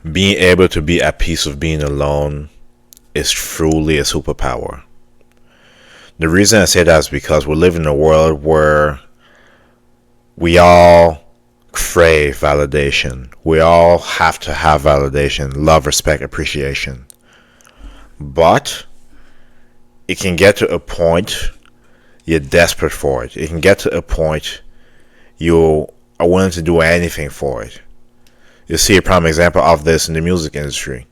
Being able to be at peace with being alone is truly a superpower. The reason I say that is because we live in a world where we all crave validation. We all have to have validation, love, respect, appreciation. But it can get to a point you're desperate for it. It can get to a point you are willing to do anything for it. You see a prime example of this in the music industry.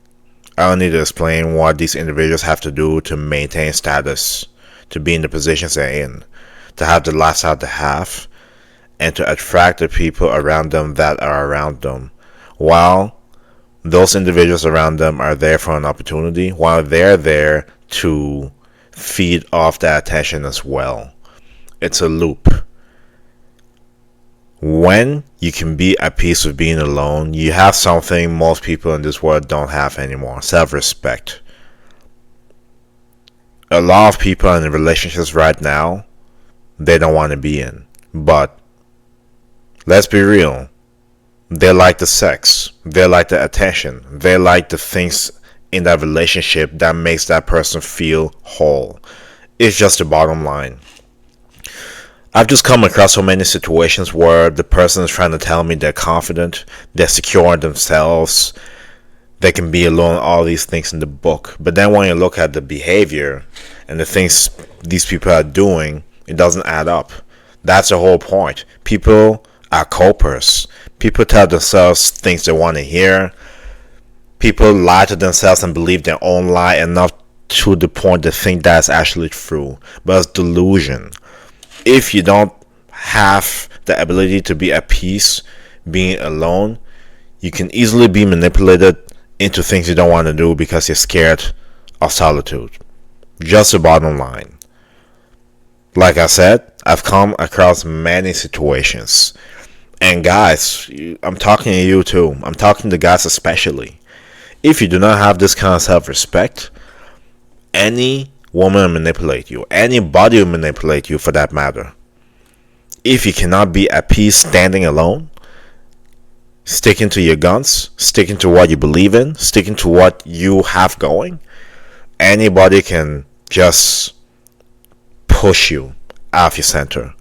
I don't need to explain what these individuals have to do to maintain status, to be in the positions they're in, to have the lifestyle they have, and to attract the people around them that are around them. While those individuals around them are there for an opportunity, while they're there to feed off that attention as well. It's a loop. When you can be at peace with being alone, you have something most people in this world don't have anymore: self-respect. A lot of people in relationships right now, they don't want to be in. But let's be real. They like the sex. They like the attention. They like the things in that relationship that makes that person feel whole. It's just the bottom line. I've just come across so many situations where the person is trying to tell me they're confident, they're secure in themselves, they can be alone, all these things in the book. But then when you look at the behavior and the things these people are doing, it doesn't add up. That's the whole point. People are copers. People tell themselves things they want to hear. People lie to themselves and believe their own lie enough to the point they think that's actually true. But it's delusion. If you don't have the ability to be at peace being alone, you can easily be manipulated into things you don't want to do because you're scared of solitude. Just the bottom line. Like I said, I've come across many situations. And guys, I'm talking to you too. I'm talking to guys especially. If you do not have this kind of self-respect, any woman will manipulate you. Anybody will manipulate you for that matter. If you cannot be at peace standing alone, sticking to your guns, sticking to what you believe in, sticking to what you have going, anybody can just push you out of your center.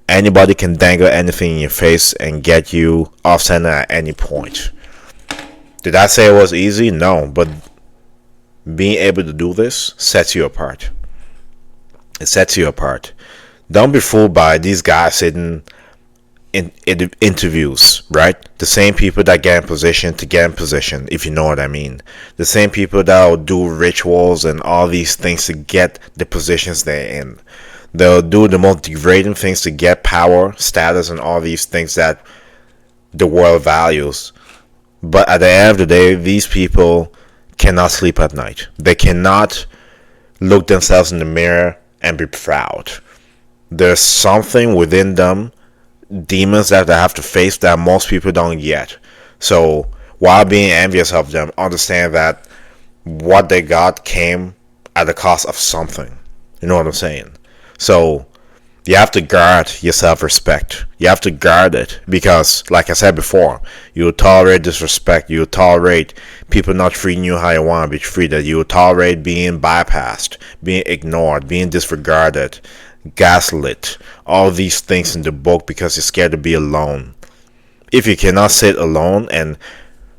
Anybody can dangle anything in your face and get you off center at any point. Did I say it was easy? No, but being able to do this sets you apart. It sets you apart. Don't be fooled by these guys sitting in interviews, right? The same people that get in position to get in position, if you know what I mean. The same people that will do rituals and all these things to get the positions they're in. They'll do the most degrading things to get power, status, and all these things that the world values. But at the end of the day, these people cannot sleep at night. They cannot look themselves in the mirror and be proud. There's something within them, demons that they have to face that most people don't get. So while being envious of them, understand that what they got came at the cost of something. You know what I'm saying? So you have to guard your self-respect. You have to guard it because, like I said before, you'll tolerate disrespect. You'll tolerate people not treating you how you want to be treated. You'll tolerate being bypassed, being ignored, being disregarded, gaslit, all these things in the book because you're scared to be alone. If you cannot sit alone and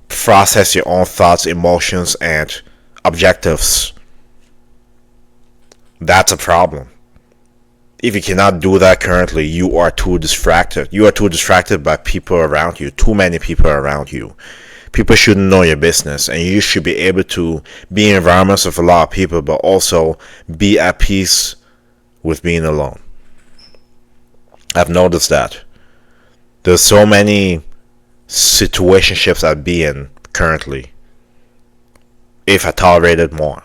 process your own thoughts, emotions, and objectives, that's a problem. If you cannot do that currently, you are too distracted. You are too distracted by people around you. Too many people around you. People shouldn't know your business, and you should be able to be in environments with a lot of people, but also be at peace with being alone. I've noticed that. There's so many situationships I'd be in currently. If I tolerated more.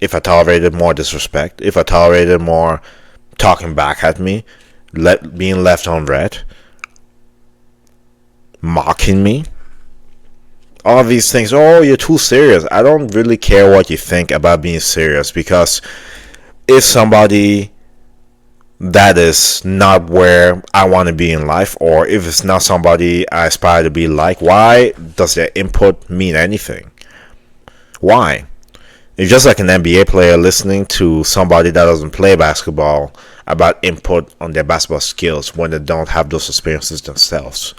If I tolerated more disrespect. If I tolerated more talking back at me, being left on red, mocking me, all these things. Oh, you're too serious. I don't really care what you think about being serious, because if somebody that is not where I want to be in life, or if it's not somebody I aspire to be like, why does their input mean anything? Why? It's just like an NBA player listening to somebody that doesn't play basketball about input on their basketball skills when they don't have those experiences themselves.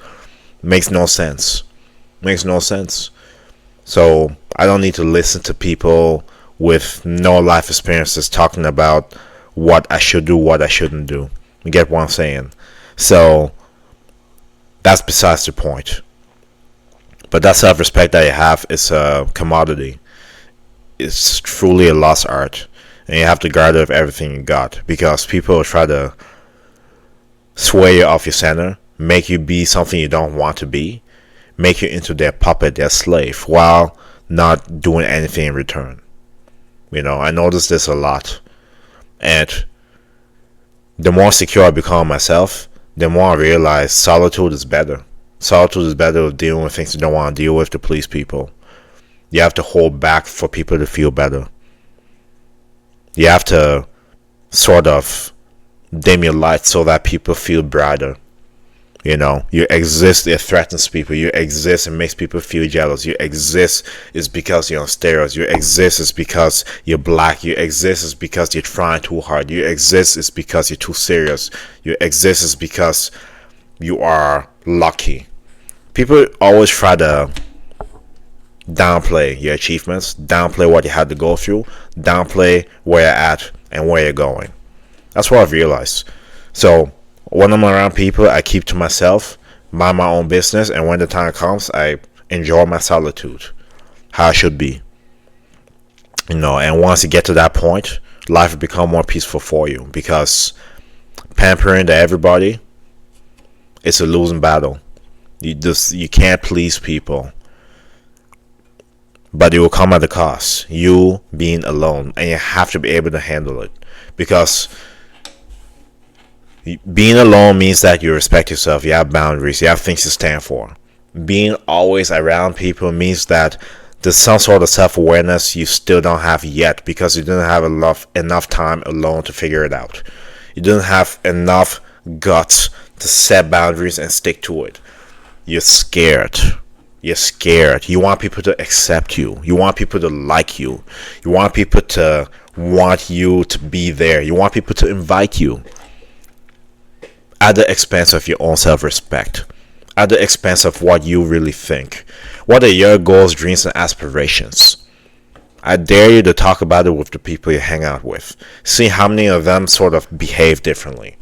Makes no sense. Makes no sense. So I don't need to listen to people with no life experiences talking about what I should do, what I shouldn't do. You get what I'm saying? So that's besides the point. But that self-respect that you have is a commodity. It's truly a lost art, and you have to guard it with everything you got, because people will try to sway you off your center, make you be something you don't want to be, make you into their puppet, their slave, while not doing anything in return. I notice this a lot, and the more secure I become myself, the more I realize solitude is better. Solitude is better with dealing with things you don't want to deal with to please people. You have to hold back for people to feel better. You have to sort of dim your light so that people feel brighter. You exist, it threatens people. You exist, it makes people feel jealous. You exist is because you're on steroids. You exist is because you're black. You exist is because you're trying too hard. You exist is because you're too serious. You exist is because you are lucky. People always try to downplay your achievements, downplay what you had to go through, downplay where you're at and where you're going. That's what I've realized. So when I'm around people, I keep to myself, mind my own business, and when the time comes, I enjoy my solitude, how I should be. And once you get to that point, life will become more peaceful for you, because pampering to everybody, it's a losing battle. You can't please people. But it will come at a cost. You being alone. And you have to be able to handle it. Because being alone means that you respect yourself. You have boundaries. You have things to stand for. Being always around people means that there's some sort of self-awareness you still don't have yet, because you didn't have enough time alone to figure it out. You didn't have enough guts to set boundaries and stick to it. You're scared. You're scared. You want people to accept you. You want people to like you. You want people to want you to be there. You want people to invite you. At the expense of your own self-respect. At the expense of what you really think. What are your goals, dreams, and aspirations? I dare you to talk about it with the people you hang out with. See how many of them sort of behave differently.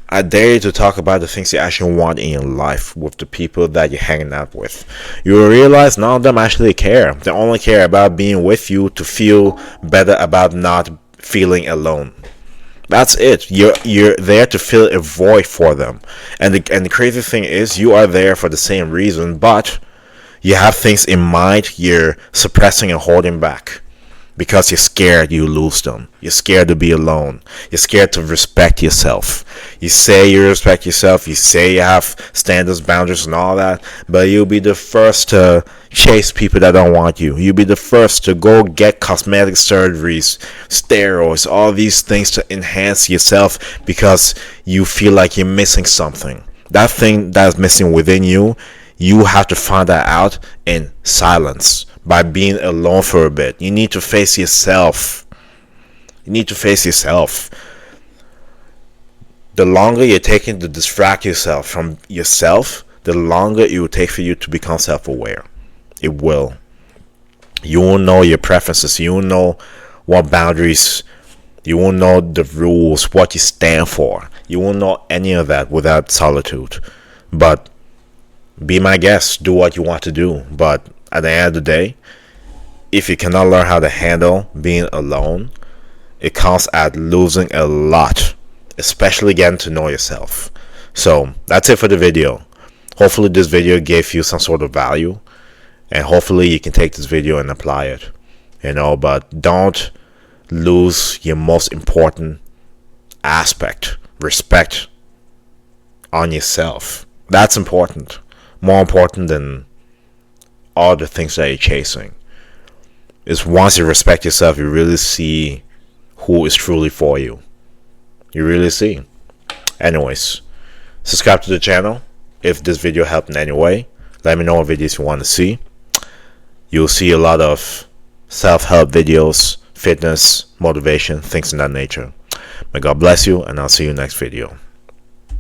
I dare you to talk about the things you actually want in your life with the people that you're hanging out with. You will realize none of them actually care. They only care about being with you to feel better about not feeling alone. That's it. You're there to fill a void for them. And the crazy thing is, you are there for the same reason, but you have things in mind you're suppressing and holding back. Because you're scared you lose them. You're scared to be alone. You're scared to respect yourself. You say you respect yourself. You say you have standards, boundaries, and all that. But you'll be the first to chase people that don't want you. You'll be the first to go get cosmetic surgeries, steroids, all these things to enhance yourself because you feel like you're missing something. That thing that's missing within you, you have to find that out in silence. By being alone for a bit. You need to face yourself. You need to face yourself. The longer you're taking to distract yourself from yourself, the longer it will take for you to become self-aware. It will. You will know your preferences. You will know what boundaries. You will know the rules, what you stand for. You won't know any of that without solitude. But be my guest. Do what you want to do. But at the end of the day, if you cannot learn how to handle being alone, it comes at losing a lot, especially getting to know yourself. So that's it for the video. Hopefully this video gave you some sort of value, and hopefully you can take this video and apply it. But don't lose your most important aspect, respect on yourself. That's important. More important than all the things that you're chasing. Is once you respect yourself, you really see who is truly for you. You really see. Anyways, subscribe to the channel. If this video helped in any way, let me know what videos you want to see. You'll see a lot of self-help videos, fitness, motivation, things in that nature. May God bless you, and I'll see you next video.